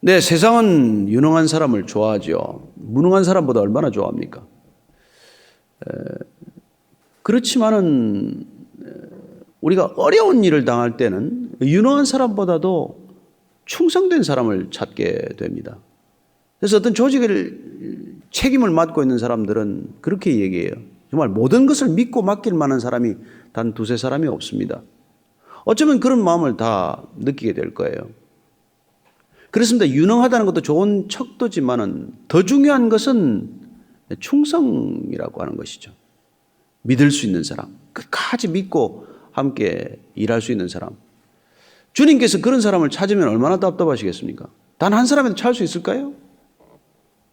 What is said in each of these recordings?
네, 세상은 유능한 사람을 좋아하죠. 무능한 사람보다 얼마나 좋아합니까? 그렇지만은 우리가 어려운 일을 당할 때는 유능한 사람보다도 충성된 사람을 찾게 됩니다. 그래서 어떤 조직을 책임을 맡고 있는 사람들은 그렇게 얘기해요. 정말 모든 것을 믿고 맡길 만한 사람이 단 두세 사람이 없습니다. 어쩌면 그런 마음을 다 느끼게 될 거예요. 그렇습니다. 유능하다는 것도 좋은 척도지만은 더 중요한 것은 충성이라고 하는 것이죠. 믿을 수 있는 사람, 끝까지 믿고 함께 일할 수 있는 사람. 주님께서 그런 사람을 찾으면 얼마나 답답하시겠습니까? 단 한 사람에도 찾을 수 있을까요?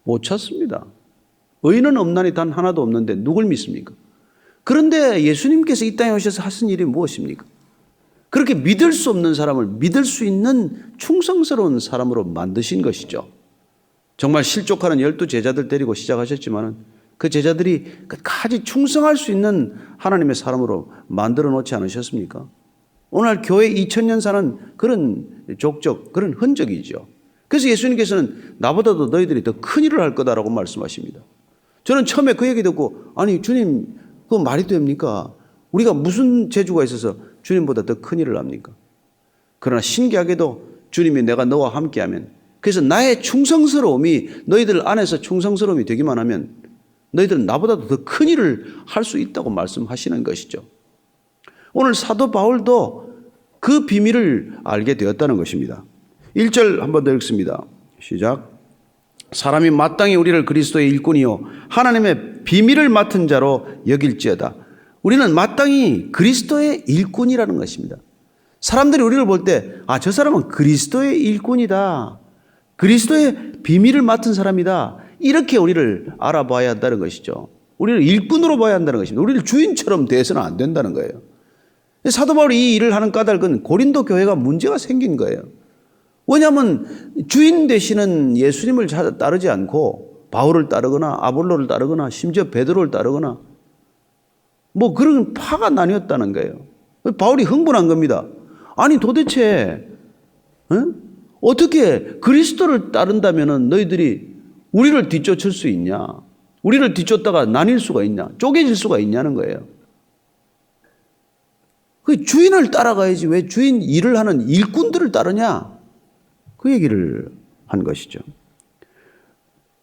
못 찾습니다. 의인은 없나니 단 하나도 없는데 누굴 믿습니까? 그런데 예수님께서 이 땅에 오셔서 하신 일이 무엇입니까? 그렇게 믿을 수 없는 사람을 믿을 수 있는 충성스러운 사람으로 만드신 것이죠. 정말 실족하는 12제자들 데리고 시작하셨지만 그 제자들이 끝까지 충성할 수 있는 하나님의 사람으로 만들어 놓지 않으셨습니까? 오늘 교회 2000년 사는 그런 족적, 그런 흔적이죠. 그래서 예수님께서는 나보다도 너희들이 더 큰 일을 할 거다라고 말씀하십니다. 저는 처음에 그 얘기 듣고 아니 주님 그거 말이 됩니까? 우리가 무슨 재주가 있어서 주님보다 더 큰 일을 합니까? 그러나 신기하게도 주님이 내가 너와 함께하면 그래서 나의 충성스러움이 너희들 안에서 충성스러움이 되기만 하면 너희들은 나보다도 더 큰 일을 할 수 있다고 말씀하시는 것이죠. 오늘 사도 바울도 그 비밀을 알게 되었다는 것입니다. 1절 한번 더 읽습니다. 시작. 사람이 마땅히 우리를 그리스도의 일꾼이요 하나님의 비밀을 맡은 자로 여길지어다. 우리는 마땅히 그리스도의 일꾼이라는 것입니다. 사람들이 우리를 볼 때 저 사람은 그리스도의 일꾼이다. 그리스도의 비밀을 맡은 사람이다. 이렇게 우리를 알아봐야 한다는 것이죠. 우리를 일꾼으로 봐야 한다는 것입니다. 우리를 주인처럼 대해서는 안 된다는 거예요. 사도 바울이 이 일을 하는 까닭은 고린도 교회가 문제가 생긴 거예요. 왜냐하면 주인 되시는 예수님을 따르지 않고 바울을 따르거나 아볼로를 따르거나 심지어 베드로를 따르거나 뭐 그런 파가 나뉘었다는 거예요. 바울이 흥분한 겁니다. 아니 도대체 어떻게 그리스도를 따른다면 너희들이 우리를 뒤쫓을 수 있냐? 우리를 뒤쫓다가 나뉠 수가 있냐? 쪼개질 수가 있냐는 거예요. 그 주인을 따라가야지 왜 주인 일을 하는 일꾼들을 따르냐? 그 얘기를 한 것이죠.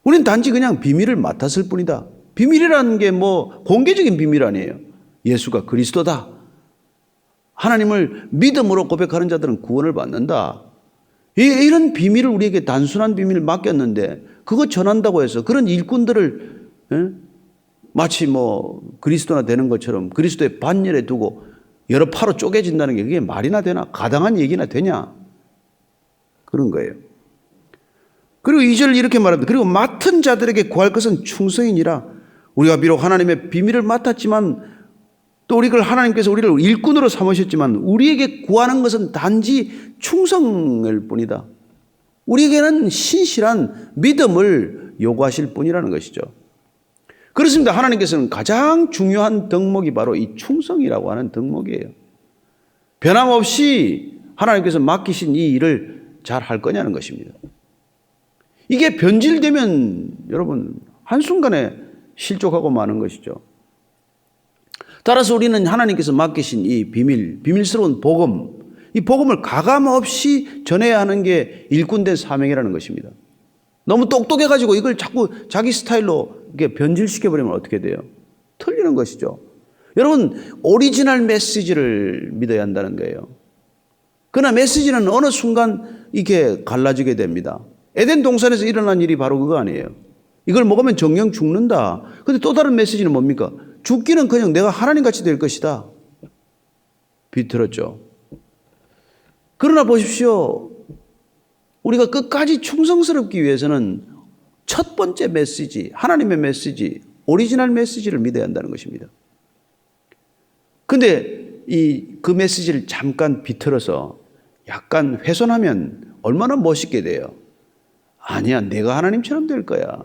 우리는 단지 그냥 비밀을 맡았을 뿐이다. 비밀이라는 게 뭐 공개적인 비밀 아니에요. 예수가 그리스도다. 하나님을 믿음으로 고백하는 자들은 구원을 받는다. 이런 비밀을 우리에게 단순한 비밀을 맡겼는데 그거 전한다고 해서 그런 일꾼들을 마치 뭐 그리스도나 되는 것처럼 그리스도의 반열에 두고 여러 파로 쪼개진다는 게 그게 말이나 되나? 가당한 얘기나 되냐? 그런 거예요. 그리고 2절 이렇게 말합니다. 그리고 맡은 자들에게 구할 것은 충성이니라. 우리가 비록 하나님의 비밀을 맡았지만 또 하나님께서 우리를 일꾼으로 삼으셨지만 우리에게 구하는 것은 단지 충성일 뿐이다. 우리에게는 신실한 믿음을 요구하실 뿐이라는 것이죠. 그렇습니다. 하나님께서는 가장 중요한 덕목이 바로 이 충성이라고 하는 덕목이에요. 변함없이 하나님께서 맡기신 이 일을 잘 할 거냐는 것입니다. 이게 변질되면 여러분 한순간에 실족하고 마는 것이죠. 따라서 우리는 하나님께서 맡기신 이 비밀스러운 복음, 이 복음을 가감없이 전해야 하는 게 일꾼된 사명이라는 것입니다. 너무 똑똑해가지고 이걸 자꾸 자기 스타일로 이렇게 변질시켜버리면 어떻게 돼요? 틀리는 것이죠. 여러분 오리지널 메시지를 믿어야 한다는 거예요. 그러나 메시지는 어느 순간 이렇게 갈라지게 됩니다. 에덴 동산에서 일어난 일이 바로 그거 아니에요. 이걸 먹으면 정령 죽는다. 근데 또 다른 메시지는 뭡니까? 죽기는 그냥 내가 하나님같이 될 것이다. 비틀었죠. 그러나 보십시오. 우리가 끝까지 충성스럽기 위해서는 첫 번째 메시지, 하나님의 메시지, 오리지널 메시지를 믿어야 한다는 것입니다. 근데 그 메시지를 잠깐 비틀어서 약간 훼손하면 얼마나 멋있게 돼요. 아니야, 내가 하나님처럼 될 거야.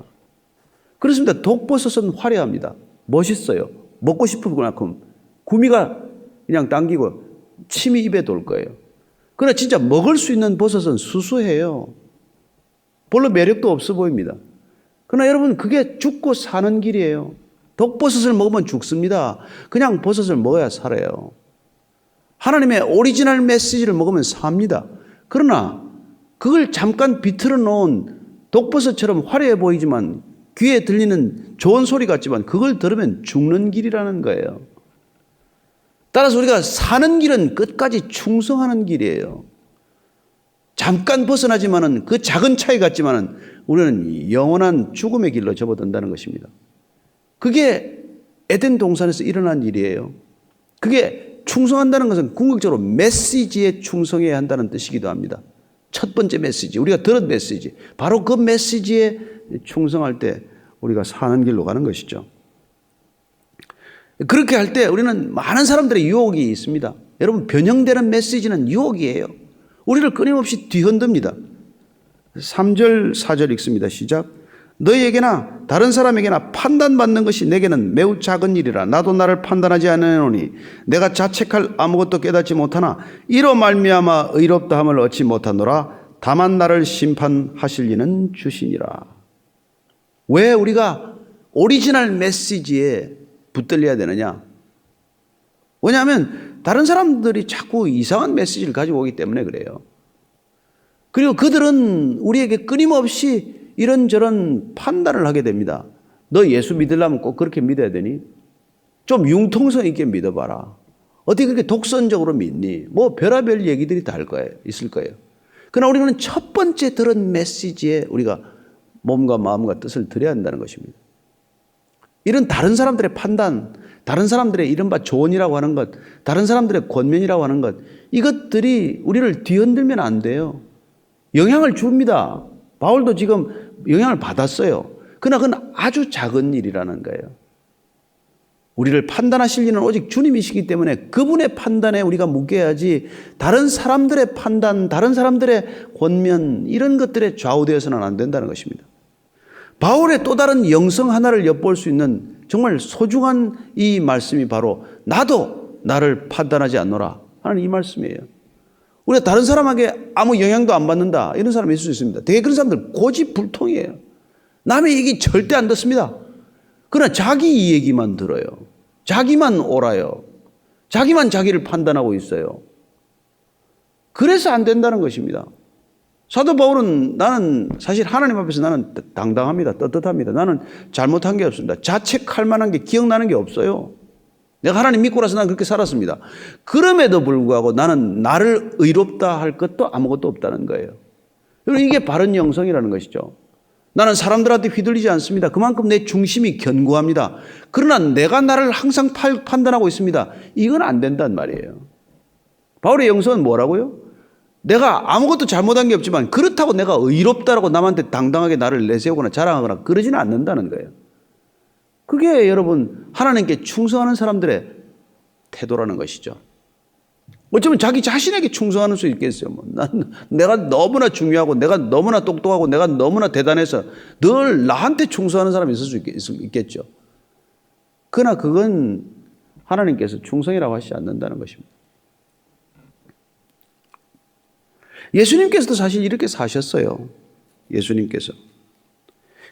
그렇습니다. 독버섯은 화려합니다. 멋있어요. 먹고 싶을 만큼 구미가 그냥 당기고 침이 입에 돌 거예요. 그러나 진짜 먹을 수 있는 버섯은 수수해요. 별로 매력도 없어 보입니다. 그러나 여러분, 그게 죽고 사는 길이에요. 독버섯을 먹으면 죽습니다. 그냥 버섯을 먹어야 살아요. 하나님의 오리지널 메시지를 먹으면 삽니다. 그러나 그걸 잠깐 비틀어 놓은 독버섯처럼 화려해 보이지만 귀에 들리는 좋은 소리 같지만 그걸 들으면 죽는 길이라는 거예요. 따라서 우리가 사는 길은 끝까지 충성하는 길이에요. 잠깐 벗어나지만은 그 작은 차이 같지만은 우리는 영원한 죽음의 길로 접어든다는 것입니다. 그게 에덴 동산에서 일어난 일이에요. 그게 충성한다는 것은 궁극적으로 메시지에 충성해야 한다는 뜻이기도 합니다. 첫 번째 메시지, 우리가 들은 메시지, 바로 그 메시지에 충성할 때 우리가 사는 길로 가는 것이죠. 그렇게 할 때 우리는 많은 사람들의 유혹이 있습니다. 여러분, 변형되는 메시지는 유혹이에요. 우리를 끊임없이 뒤흔듭니다. 3절, 4절 읽습니다. 시작. 너희에게나 다른 사람에게나 판단받는 것이 내게는 매우 작은 일이라. 나도 나를 판단하지 않으노니 내가 자책할 아무것도 깨닫지 못하나 이로 말미암아 의롭다함을 얻지 못하노라. 다만 나를 심판하실 이는 주시니라. 왜 우리가 오리지널 메시지에 붙들려야 되느냐? 왜냐하면 다른 사람들이 자꾸 이상한 메시지를 가지고 오기 때문에 그래요. 그리고 그들은 우리에게 끊임없이 이런저런 판단을 하게 됩니다. 너 예수 믿으려면 꼭 그렇게 믿어야 되니? 좀 융통성 있게 믿어봐라. 어떻게 그렇게 독선적으로 믿니? 뭐 별의별 얘기들이 다 있을 거예요. 그러나 우리는 첫 번째 들은 메시지에 우리가 몸과 마음과 뜻을 드려야 한다는 것입니다. 이런 다른 사람들의 판단, 다른 사람들의 이른바 조언이라고 하는 것, 다른 사람들의 권면이라고 하는 것, 이것들이 우리를 뒤흔들면 안 돼요. 영향을 줍니다. 바울도 지금 영향을 받았어요. 그러나 그건 아주 작은 일이라는 거예요. 우리를 판단하실 이는 오직 주님이시기 때문에 그분의 판단에 우리가 묶여야지 다른 사람들의 판단, 다른 사람들의 권면 이런 것들에 좌우되어서는 안 된다는 것입니다. 바울의 또 다른 영성 하나를 엿볼 수 있는 정말 소중한 이 말씀이 바로 나도 나를 판단하지 않노라 하는 이 말씀이에요. 우리가 다른 사람에게 아무 영향도 안 받는다 이런 사람이 있을 수 있습니다. 되게 그런 사람들 고집불통이에요. 남의 얘기 절대 안 듣습니다. 그러나 자기 이 얘기만 들어요. 자기만 옳아요. 자기만 자기를 판단하고 있어요. 그래서 안 된다는 것입니다. 사도 바울은 나는 사실 하나님 앞에서 나는 당당합니다. 떳떳합니다. 나는 잘못한 게 없습니다. 자책할 만한 게 기억나는 게 없어요. 내가 하나님 믿고 나서 나는 그렇게 살았습니다. 그럼에도 불구하고 나는 나를 의롭다 할 것도 아무것도 없다는 거예요. 이게 바른 영성이라는 것이죠. 나는 사람들한테 휘둘리지 않습니다. 그만큼 내 중심이 견고합니다. 그러나 내가 나를 항상 판단하고 있습니다. 이건 안 된단 말이에요. 바울의 영성은 뭐라고요? 내가 아무것도 잘못한 게 없지만 그렇다고 내가 의롭다라고 남한테 당당하게 나를 내세우거나 자랑하거나 그러지는 않는다는 거예요. 그게 여러분 하나님께 충성하는 사람들의 태도라는 것이죠. 어쩌면 자기 자신에게 충성하는 수 있겠어요. 내가 너무나 중요하고 내가 너무나 똑똑하고 내가 너무나 대단해서 늘 나한테 충성하는 사람이 있을 수 있겠죠. 그러나 그건 하나님께서 충성이라고 하시지 않는다는 것입니다. 예수님께서도 사실 이렇게 사셨어요. 예수님께서.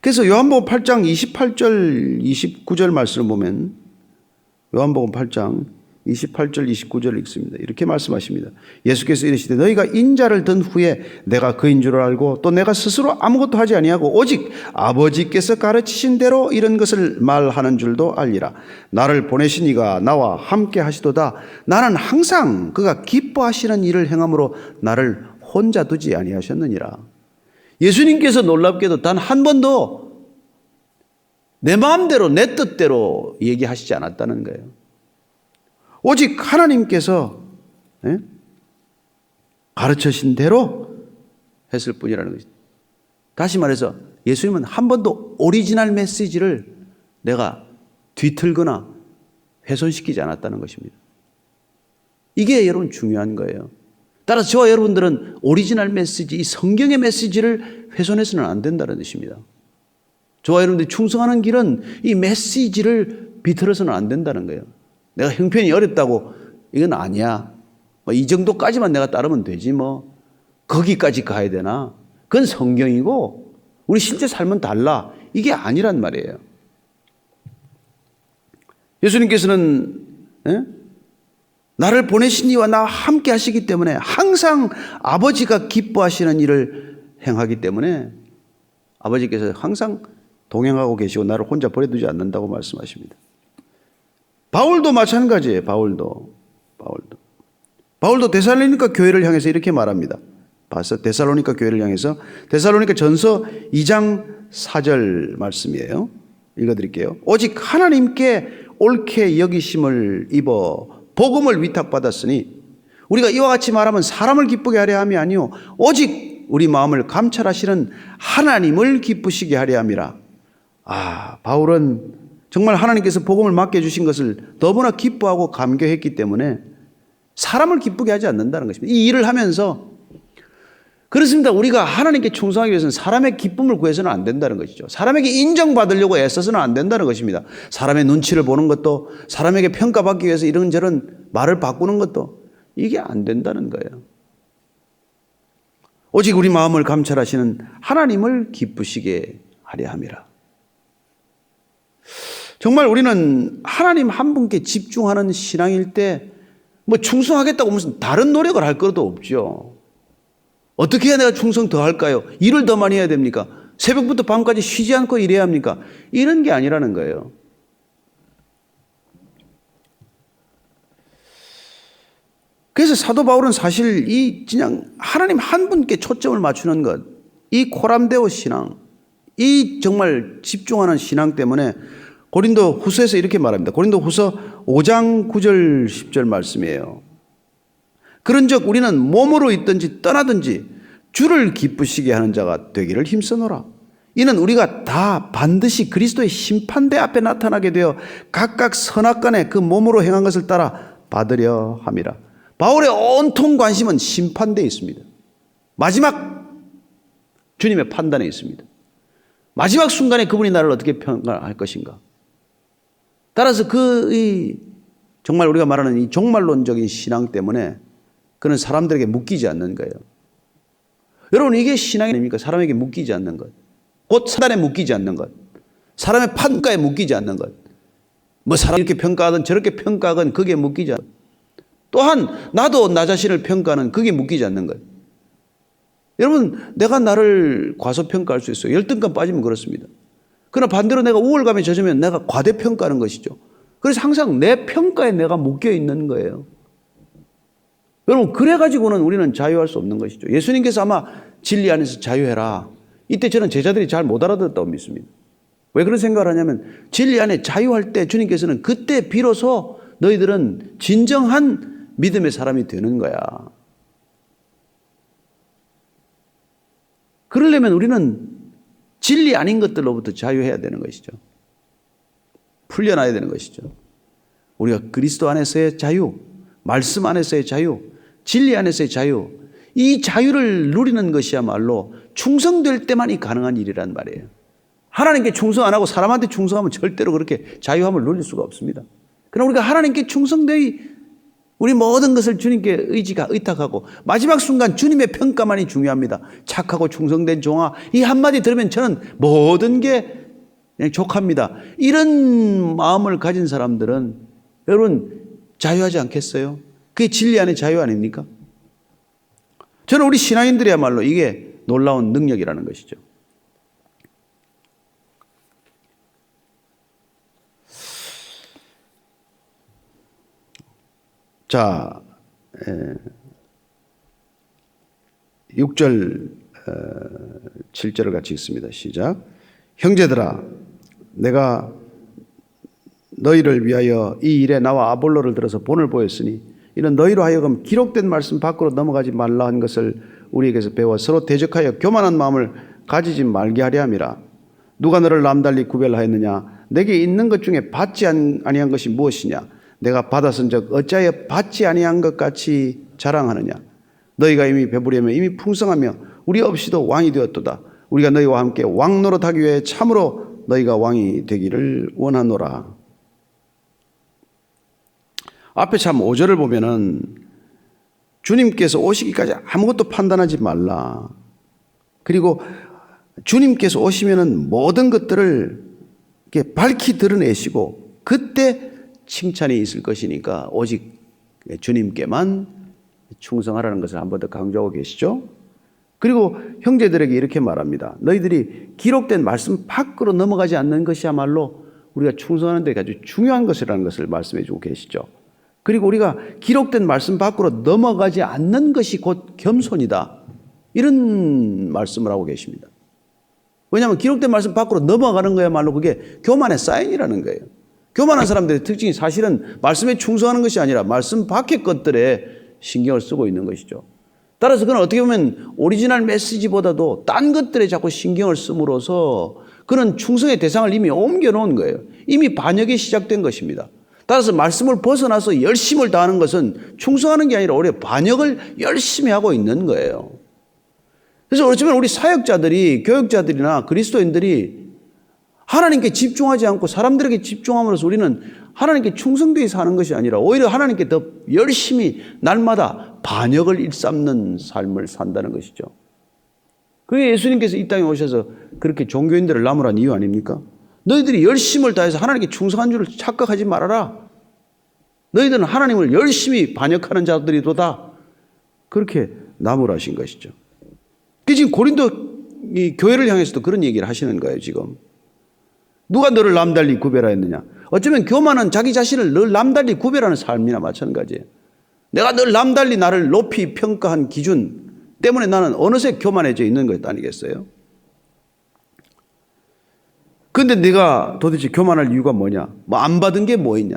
그래서 요한복음 8장 28절 29절 말씀을 보면 요한복음 8장 28절 29절 읽습니다. 이렇게 말씀하십니다. 예수께서 이르시되 너희가 인자를 든 후에 내가 그인 줄 알고 또 내가 스스로 아무것도 하지 아니하고 오직 아버지께서 가르치신 대로 이런 것을 말하는 줄도 알리라. 나를 보내신 이가 나와 함께 하시도다. 나는 항상 그가 기뻐하시는 일을 행함으로 나를 혼자 두지 아니하셨느니라. 예수님께서 놀랍게도 단 한 번도 내 마음대로 내 뜻대로 얘기하시지 않았다는 거예요. 오직 하나님께서 가르치신 대로 했을 뿐이라는 것입니다. 다시 말해서 예수님은 한 번도 오리지널 메시지를 내가 뒤틀거나 훼손시키지 않았다는 것입니다. 이게 여러분 중요한 거예요. 따라서 저와 여러분들은 오리지널 메시지, 이 성경의 메시지를 훼손해서는 안 된다는 뜻입니다. 저와 여러분들이 충성하는 길은 이 메시지를 비틀어서는 안 된다는 거예요. 내가 형편이 어렵다고 이건 아니야. 이 정도까지만 내가 따르면 되지 뭐. 거기까지 가야 되나? 그건 성경이고 우리 실제 삶은 달라. 이게 아니란 말이에요. 예수님께서는 나를 보내신 이와 나와 함께 하시기 때문에 항상 아버지가 기뻐하시는 일을 행하기 때문에 아버지께서 항상 동행하고 계시고 나를 혼자 버려두지 않는다고 말씀하십니다. 바울도 마찬가지예요. 바울도 데살로니가 교회를 향해서 이렇게 말합니다. 데살로니가 교회를 향해서 데살로니가 전서 2장 4절 말씀이에요. 읽어드릴게요. 오직 하나님께 옳게 여기심을 입어 복음을 위탁받았으니 우리가 이와 같이 말하면 사람을 기쁘게 하려 함이 아니요 오직 우리 마음을 감찰하시는 하나님을 기쁘시게 하려 함이라. 바울은 정말 하나님께서 복음을 맡겨주신 것을 너무나 기뻐하고 감격했기 때문에 사람을 기쁘게 하지 않는다는 것입니다. 이 일을 하면서 그렇습니다. 우리가 하나님께 충성하기 위해서는 사람의 기쁨을 구해서는 안 된다는 것이죠. 사람에게 인정받으려고 애써서는 안 된다는 것입니다. 사람의 눈치를 보는 것도, 사람에게 평가받기 위해서 이런저런 말을 바꾸는 것도 이게 안 된다는 거예요. 오직 우리 마음을 감찰하시는 하나님을 기쁘시게 하려 함이라. 정말 우리는 하나님 한 분께 집중하는 신앙일 때 충성하겠다고 무슨 다른 노력을 할 것도 없죠. 어떻게 해야 내가 충성 더 할까요? 일을 더 많이 해야 됩니까? 새벽부터 밤까지 쉬지 않고 일해야 합니까? 이런 게 아니라는 거예요. 그래서 사도 바울은 사실 그냥 하나님 한 분께 초점을 맞추는 것, 이 코람데오 신앙, 이 정말 집중하는 신앙 때문에 고린도 후서에서 이렇게 말합니다. 고린도 후서 5장 9절 10절 말씀이에요. 그런즉 우리는 몸으로 있든지 떠나든지 주를 기쁘시게 하는 자가 되기를 힘써노라. 이는 우리가 다 반드시 그리스도의 심판대 앞에 나타나게 되어 각각 선악간에 그 몸으로 행한 것을 따라 받으려 함이라. 바울의 온통 관심은 심판대에 있습니다. 마지막 주님의 판단에 있습니다. 마지막 순간에 그분이 나를 어떻게 평가할 것인가. 따라서 정말 우리가 말하는 이 종말론적인 신앙 때문에 그는 사람들에게 묶이지 않는 거예요. 여러분, 이게 신앙이 아닙니까? 사람에게 묶이지 않는 것. 곧 사단에 묶이지 않는 것. 사람의 판가에 묶이지 않는 것. 사람이 이렇게 평가하든 저렇게 평가하든 거기에 묶이지 않는 것. 또한 나도 나 자신을 평가하는 거기에 묶이지 않는 것. 여러분, 내가 나를 과소평가할 수 있어요. 열등감 빠지면 그렇습니다. 그러나 반대로 내가 우월감에 젖으면 내가 과대평가하는 것이죠. 그래서 항상 내 평가에 내가 묶여 있는 거예요. 여러분, 그래가지고는 우리는 자유할 수 없는 것이죠. 예수님께서 아마 진리 안에서 자유해라. 이때 저는 제자들이 잘 못 알아듣었다고 믿습니다. 왜 그런 생각을 하냐면 진리 안에 자유할 때 주님께서는 그때 비로소 너희들은 진정한 믿음의 사람이 되는 거야. 그러려면 우리는 진리 아닌 것들로부터 자유해야 되는 것이죠. 풀려나야 되는 것이죠. 우리가 그리스도 안에서의 자유, 말씀 안에서의 자유, 진리 안에서의 자유, 이 자유를 누리는 것이야말로 충성될 때만이 가능한 일이란 말이에요. 하나님께 충성 안 하고 사람한테 충성하면 절대로 그렇게 자유함을 누릴 수가 없습니다. 그러나 우리가 하나님께 충성되이 우리 모든 것을 주님께 의탁하고 마지막 순간 주님의 평가만이 중요합니다. 착하고 충성된 종아, 이 한마디 들으면 저는 모든 게 그냥 족합니다. 이런 마음을 가진 사람들은 여러분 자유하지 않겠어요? 그게 진리 안의 자유 아닙니까? 저는 우리 신앙인들이야말로 이게 놀라운 능력이라는 것이죠. 자, 6절 7절을 같이 읽습니다. 시작. 형제들아, 내가 너희를 위하여 이 일에 나와 아볼로를 들어서 본을 보였으니 이는 너희로 하여금 기록된 말씀 밖으로 넘어가지 말라 한 것을 우리에게서 배워 서로 대적하여 교만한 마음을 가지지 말게 하려 함이라. 누가 너를 남달리 구별하였느냐? 내게 있는 것 중에 받지 아니한 것이 무엇이냐? 내가 받았은즉 어찌하여 받지 아니한 것 같이 자랑하느냐? 너희가 이미 배부르며 이미 풍성하며 우리 없이도 왕이 되었도다. 우리가 너희와 함께 왕 노릇하기 위해 참으로 너희가 왕이 되기를 원하노라. 앞에 참 5절을 보면은 주님께서 오시기까지 아무것도 판단하지 말라. 그리고 주님께서 오시면은 모든 것들을 이렇게 밝히 드러내시고 그때 칭찬이 있을 것이니까 오직 주님께만 충성하라는 것을 한 번 더 강조하고 계시죠. 그리고 형제들에게 이렇게 말합니다. 너희들이 기록된 말씀 밖으로 넘어가지 않는 것이야말로 우리가 충성하는 데 아주 중요한 것이라는 것을 말씀해 주고 계시죠. 그리고 우리가 기록된 말씀 밖으로 넘어가지 않는 것이 곧 겸손이다. 이런 말씀을 하고 계십니다. 왜냐하면 기록된 말씀 밖으로 넘어가는 거야말로 그게 교만의 사인이라는 거예요. 교만한 사람들의 특징이 사실은 말씀에 충성하는 것이 아니라 말씀 밖의 것들에 신경을 쓰고 있는 것이죠. 따라서 그는 어떻게 보면 오리지널 메시지보다도 딴 것들에 자꾸 신경을 씀으로써 그는 충성의 대상을 이미 옮겨놓은 거예요. 이미 반역이 시작된 것입니다. 따라서 말씀을 벗어나서 열심을 다하는 것은 충성하는 게 아니라 오히려 반역을 열심히 하고 있는 거예요. 그래서 어쩌면 우리 사역자들이, 교육자들이나 그리스도인들이 하나님께 집중하지 않고 사람들에게 집중함으로써 우리는 하나님께 충성되게 사는 것이 아니라 오히려 하나님께 더 열심히 날마다 반역을 일삼는 삶을 산다는 것이죠. 그게 예수님께서 이 땅에 오셔서 그렇게 종교인들을 나무란 이유 아닙니까? 너희들이 열심을 다해서 하나님께 충성한 줄을 착각하지 말아라. 너희들은 하나님을 열심히 반역하는 자들이도다. 그렇게 나무라신 것이죠. 지금 고린도 이 교회를 향해서도 그런 얘기를 하시는 거예요, 지금. 누가 너를 남달리 구별하였느냐? 어쩌면 교만은 자기 자신을 늘 남달리 구별하는 삶이나 마찬가지예요. 내가 늘 남달리 나를 높이 평가한 기준 때문에 나는 어느새 교만해져 있는 것 아니겠어요? 근데 내가 도대체 교만할 이유가 뭐냐? 뭐 안 받은 게 뭐 있냐?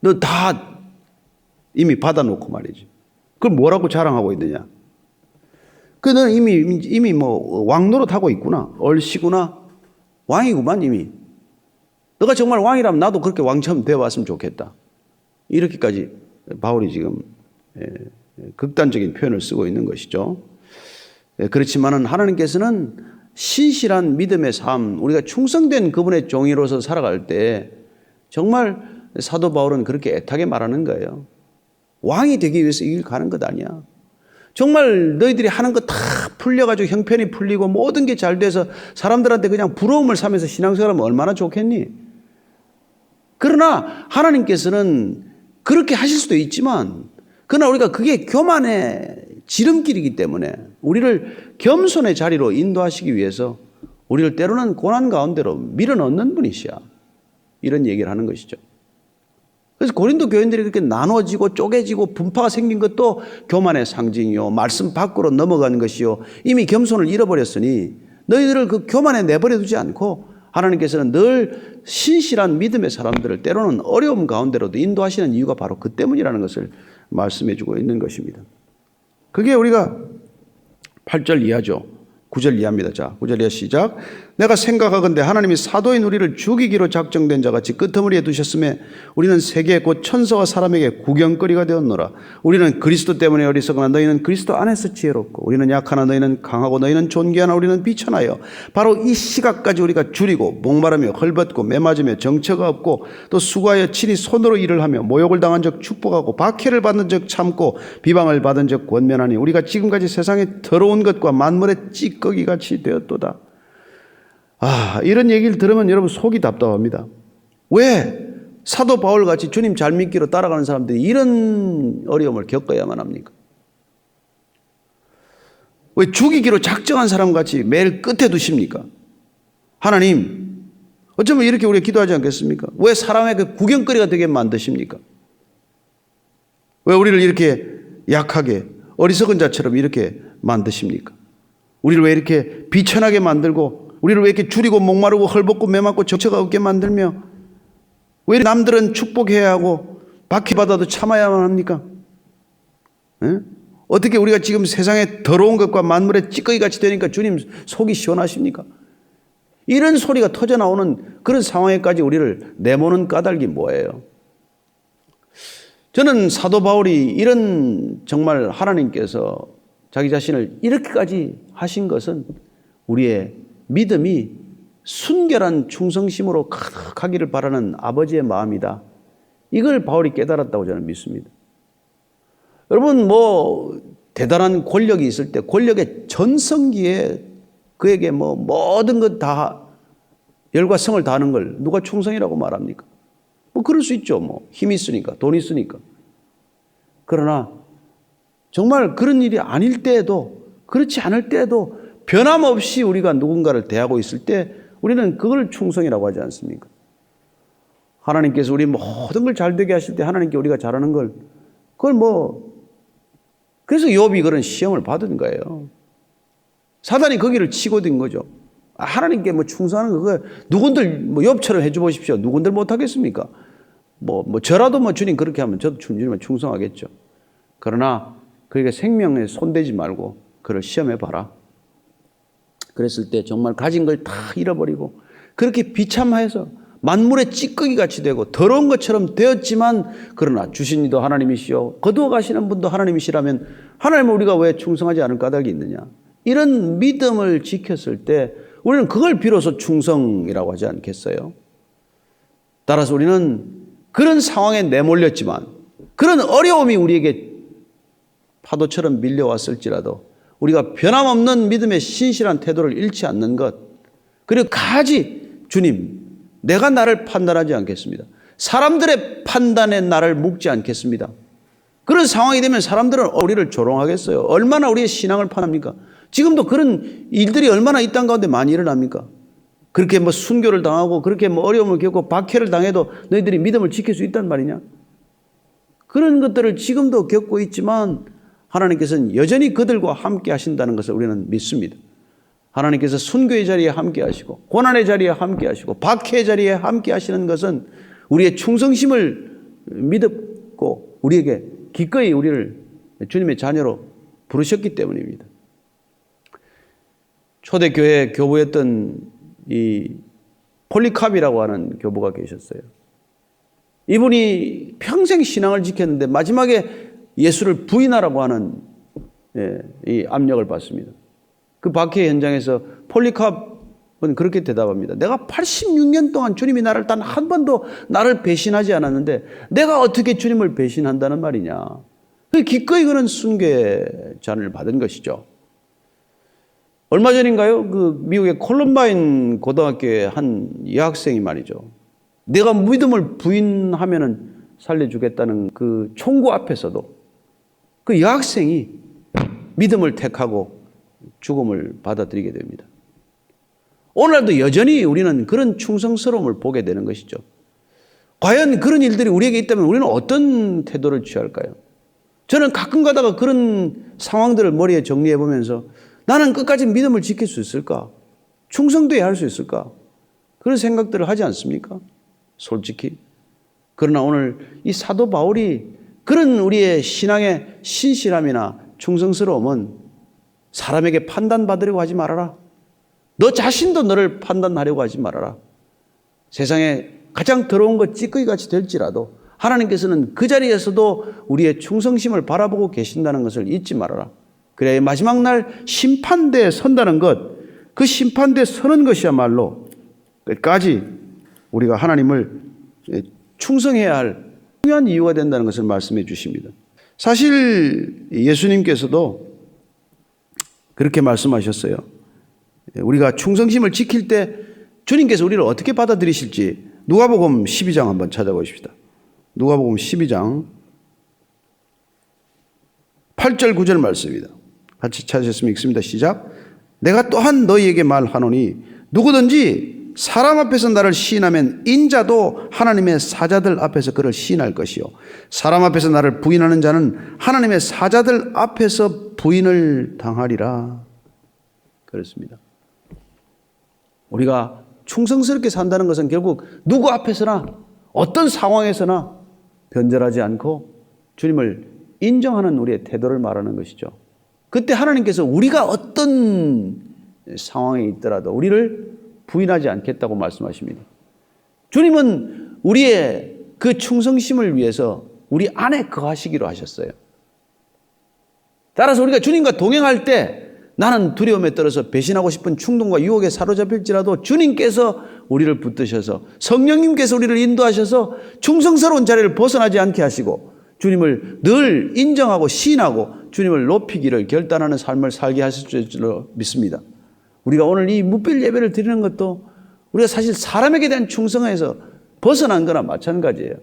너 다 이미 받아놓고 말이지. 그걸 뭐라고 자랑하고 있느냐? 그 너는 이미 뭐 왕노릇 하고 있구나. 얼씨구나. 왕이구만 이미. 너가 정말 왕이라면 나도 그렇게 왕처럼 되어왔으면 좋겠다. 이렇게까지 바울이 지금 극단적인 표현을 쓰고 있는 것이죠. 그렇지만은 하나님께서는 신실한 믿음의 삶, 우리가 충성된 그분의 종이로서 살아갈 때 정말 사도 바울은 그렇게 애타게 말하는 거예요. 왕이 되기 위해서 이 길 가는 것 아니야. 정말 너희들이 하는 거 다 풀려가지고 형편이 풀리고 모든 게 잘 돼서 사람들한테 그냥 부러움을 사면서 신앙생활하면 얼마나 좋겠니? 그러나 하나님께서는 그렇게 하실 수도 있지만 그러나 우리가 그게 교만의 지름길이기 때문에 우리를 겸손의 자리로 인도하시기 위해서 우리를 때로는 고난 가운데로 밀어넣는 분이시야. 이런 얘기를 하는 것이죠. 그래서 고린도 교인들이 그렇게 나눠지고 쪼개지고 분파가 생긴 것도 교만의 상징이요. 말씀 밖으로 넘어간 것이요. 이미 겸손을 잃어버렸으니 너희들을 그 교만에 내버려 두지 않고 하나님께서는 늘 신실한 믿음의 사람들을 때로는 어려움 가운데로도 인도하시는 이유가 바로 그 때문이라는 것을 말씀해 주고 있는 것입니다. 그게 우리가 8절 이하죠. 9절 이하입니다. 자, 9절 이하 시작. 내가 생각하건대 하나님이 사도인 우리를 죽이기로 작정된 자같이 끄트머리에 두셨음에 우리는 세계 곧 천사와 사람에게 구경거리가 되었노라. 우리는 그리스도 때문에 어리석으나 너희는 그리스도 안에서 지혜롭고 우리는 약하나 너희는 강하고 너희는 존귀하나 우리는 비천하여 바로 이 시각까지 우리가 줄이고 목마르며 헐벗고 매맞으며 정처가 없고 또 수고하여 친히 손으로 일을 하며 모욕을 당한 적 축복하고 박해를 받는 적 참고 비방을 받은 적 권면하니 우리가 지금까지 세상에 더러운 것과 만물의 찌꺼기같이 되었도다. 이런 얘기를 들으면 여러분 속이 답답합니다. 왜 사도 바울같이 주님 잘 믿기로 따라가는 사람들이 이런 어려움을 겪어야만 합니까? 왜 죽이기로 작정한 사람같이 매일 끝에 두십니까? 하나님, 어쩌면 이렇게 우리가 기도하지 않겠습니까? 왜 사람의 그 구경거리가 되게 만드십니까? 왜 우리를 이렇게 약하게 어리석은 자처럼 이렇게 만드십니까? 우리를 왜 이렇게 비천하게 만들고 우리를 왜 이렇게 줄이고 목마르고 헐벗고 매맞고 정처가 없게 만들며 왜 남들은 축복해야 하고 박해받아도 참아야만 합니까? 에? 어떻게 우리가 지금 세상에 더러운 것과 만물의 찌꺼기같이 되니까 주님 속이 시원하십니까? 이런 소리가 터져나오는 그런 상황에까지 우리를 내모는 까닭이 뭐예요? 저는 사도 바울이 이런 정말 하나님께서 자기 자신을 이렇게까지 하신 것은 우리의 믿음이 순결한 충성심으로 가득하기를 바라는 아버지의 마음이다. 이걸 바울이 깨달았다고 저는 믿습니다. 여러분 대단한 권력이 있을 때 권력의 전성기에 그에게 뭐 모든 것 다 열과 성을 다하는 걸 누가 충성이라고 말합니까? 뭐 그럴 수 있죠. 뭐 힘이 있으니까, 돈이 있으니까. 그러나 정말 그런 일이 아닐 때에도, 그렇지 않을 때에도 변함없이 우리가 누군가를 대하고 있을 때 우리는 그걸 충성이라고 하지 않습니까? 하나님께서 우리 모든 걸 잘 되게 하실 때 하나님께 우리가 잘하는 걸, 그걸 뭐, 그래서 욥이 그런 시험을 받은 거예요. 사단이 거기를 치고 든 거죠. 하나님께 뭐 충성하는 거, 누군들 뭐 욥처럼 해줘 보십시오. 누군들 못하겠습니까? 저라도 뭐 주님 그렇게 하면 저도 주님을 충성하겠죠. 그러나 그에게 생명에 손대지 말고 그를 시험해 봐라. 그랬을 때 정말 가진 걸 다 잃어버리고 그렇게 비참해서 만물의 찌꺼기 같이 되고 더러운 것처럼 되었지만, 그러나 주신 이도 하나님이시오 거두어 가시는 분도 하나님이시라면 하나님은 우리가 왜 충성하지 않을 까닭이 있느냐. 이런 믿음을 지켰을 때 우리는 그걸 비로소 충성이라고 하지 않겠어요? 따라서 우리는 그런 상황에 내몰렸지만, 그런 어려움이 우리에게 파도처럼 밀려왔을지라도 우리가 변함없는 믿음의 신실한 태도를 잃지 않는 것, 그리고 가지 주님, 내가 나를 판단하지 않겠습니다. 사람들의 판단에 나를 묵지 않겠습니다. 그런 상황이 되면 사람들은 우리를 조롱하겠어요. 얼마나 우리의 신앙을 판합니까? 지금도 그런 일들이 얼마나 이 땅 가운데 많이 일어납니까? 그렇게 뭐 순교를 당하고 그렇게 뭐 어려움을 겪고 박해를 당해도 너희들이 믿음을 지킬 수 있단 말이냐? 그런 것들을 지금도 겪고 있지만 하나님께서는 여전히 그들과 함께 하신다는 것을 우리는 믿습니다. 하나님께서 순교의 자리에 함께 하시고 고난의 자리에 함께 하시고 박해의 자리에 함께 하시는 것은 우리의 충성심을 믿고 우리에게 기꺼이 우리를 주님의 자녀로 부르셨기 때문입니다. 초대교회 교부였던 이 폴리캅이라고 하는 교부가 계셨어요. 이분이 평생 신앙을 지켰는데 마지막에 예수를 부인하라고 하는 이 압력을 받습니다. 그 박해 현장에서 폴리캅은 그렇게 대답합니다. 내가 86년 동안 주님이 나를 단 한 번도 나를 배신하지 않았는데 내가 어떻게 주님을 배신한다는 말이냐. 기꺼이 그런 순교의 잔을 받은 것이죠. 얼마 전인가요? 그 미국의 콜럼바인 고등학교의 한 여학생이 말이죠. 내가 믿음을 부인하면은 살려주겠다는 그 총구 앞에서도 그 여학생이 믿음을 택하고 죽음을 받아들이게 됩니다. 오늘날도 여전히 우리는 그런 충성스러움을 보게 되는 것이죠. 과연 그런 일들이 우리에게 있다면 우리는 어떤 태도를 취할까요? 저는 가끔 가다가 그런 상황들을 머리에 정리해 보면서 나는 끝까지 믿음을 지킬 수 있을까? 충성돼야 할 수 있을까? 그런 생각들을 하지 않습니까? 솔직히. 그러나 오늘 이 사도 바울이 그런 우리의 신앙의 신실함이나 충성스러움은 사람에게 판단받으려고 하지 말아라. 너 자신도 너를 판단하려고 하지 말아라. 세상에 가장 더러운 것 찌꺼기같이 될지라도 하나님께서는 그 자리에서도 우리의 충성심을 바라보고 계신다는 것을 잊지 말아라. 그래야 마지막 날 심판대에 선다는 것, 그 심판대에 서는 것이야말로 끝까지 우리가 하나님을 충성해야 할 중요한 이유가 된다는 것을 말씀해 주십니다. 사실 예수님께서도 그렇게 말씀하셨어요. 우리가 충성심을 지킬 때 주님께서 우리를 어떻게 받아들이실지 누가복음 12장 한번 찾아보십시다. 누가복음 12장 8절 9절 말씀입니다. 같이 찾으셨으면 읽습니다. 시작. 내가 또한 너희에게 말하노니 누구든지 사람 앞에서 나를 시인하면 인자도 하나님의 사자들 앞에서 그를 시인할 것이요 사람 앞에서 나를 부인하는 자는 하나님의 사자들 앞에서 부인을 당하리라. 그렇습니다. 우리가 충성스럽게 산다는 것은 결국 누구 앞에서나 어떤 상황에서나 변절하지 않고 주님을 인정하는 우리의 태도를 말하는 것이죠. 그때 하나님께서 우리가 어떤 상황에 있더라도 우리를 부인하지 않겠다고 말씀하십니다. 주님은 우리의 그 충성심을 위해서 우리 안에 거하시기로 하셨어요. 따라서 우리가 주님과 동행할 때 나는 두려움에 떨어서 배신하고 싶은 충동과 유혹에 사로잡힐지라도 주님께서 우리를 붙드셔서 성령님께서 우리를 인도하셔서 충성스러운 자리를 벗어나지 않게 하시고 주님을 늘 인정하고 시인하고 주님을 높이기를 결단하는 삶을 살게 하실 줄로 믿습니다. 우리가 오늘 이 무별 예배를 드리는 것도 우리가 사실 사람에게 대한 충성에서 벗어난 거나 마찬가지예요.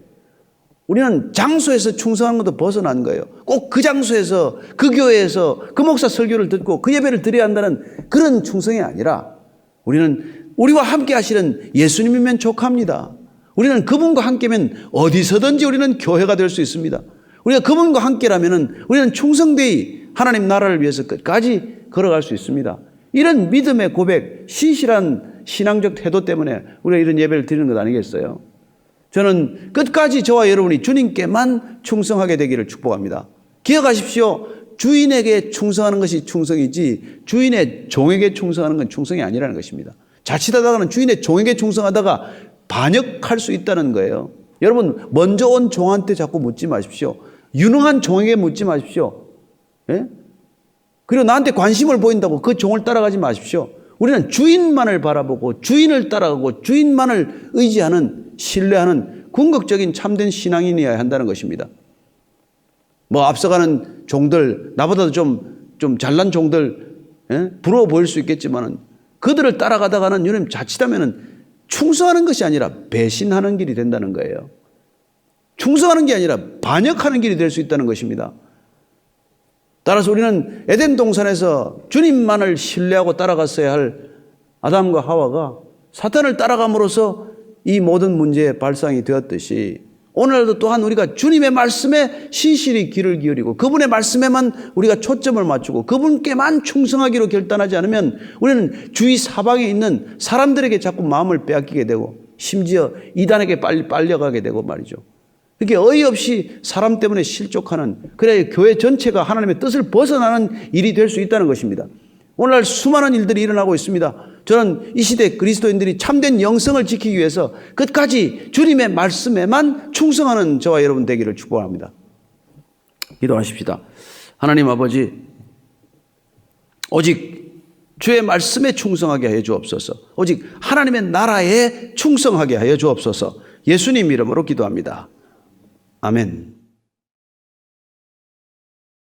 우리는 장소에서 충성하는 것도 벗어난 거예요. 꼭 그 장소에서, 그 교회에서 그 목사 설교를 듣고 그 예배를 드려야 한다는 그런 충성이 아니라 우리는 우리와 함께 하시는 예수님이면 족합니다. 우리는 그분과 함께면 어디서든지 우리는 교회가 될 수 있습니다. 우리가 그분과 함께라면 우리는 충성되이 하나님 나라를 위해서 끝까지 걸어갈 수 있습니다. 이런 믿음의 고백, 신실한 신앙적 태도 때문에 우리가 이런 예배를 드리는 것 아니겠어요? 저는 끝까지 저와 여러분이 주님께만 충성하게 되기를 축복합니다. 기억하십시오. 주인에게 충성하는 것이 충성이지 주인의 종에게 충성하는 건 충성이 아니라는 것입니다. 자칫하다가는 주인의 종에게 충성하다가 반역할 수 있다는 거예요. 여러분, 먼저 온 종한테 자꾸 묻지 마십시오. 유능한 종에게 묻지 마십시오. 예? 그리고 나한테 관심을 보인다고 그 종을 따라가지 마십시오. 우리는 주인만을 바라보고 주인을 따라가고 주인만을 의지하는, 신뢰하는 궁극적인 참된 신앙인이어야 한다는 것입니다. 뭐 앞서가는 종들, 나보다도 좀 잘난 종들, 예? 부러워 보일 수 있겠지만은 그들을 따라가다가는 여러분 자칫하면은 충성하는 것이 아니라 배신하는 길이 된다는 거예요. 충성하는 게 아니라 반역하는 길이 될 수 있다는 것입니다. 따라서 우리는 에덴 동산에서 주님만을 신뢰하고 따라갔어야 할 아담과 하와가 사탄을 따라감으로써 이 모든 문제의 발상이 되었듯이 오늘도 또한 우리가 주님의 말씀에 신실히 귀를 기울이고 그분의 말씀에만 우리가 초점을 맞추고 그분께만 충성하기로 결단하지 않으면 우리는 주위 사방에 있는 사람들에게 자꾸 마음을 빼앗기게 되고 심지어 이단에게 빨려가게 되고 말이죠. 이렇게 어이없이 사람 때문에 실족하는, 그래야 교회 전체가 하나님의 뜻을 벗어나는 일이 될 수 있다는 것입니다. 오늘날 수많은 일들이 일어나고 있습니다. 저는 이 시대 그리스도인들이 참된 영성을 지키기 위해서 끝까지 주님의 말씀에만 충성하는 저와 여러분 되기를 축복합니다. 기도하십시다. 하나님 아버지, 오직 주의 말씀에 충성하게 하여 주옵소서. 오직 하나님의 나라에 충성하게 하여 주옵소서. 예수님 이름으로 기도합니다. 아멘.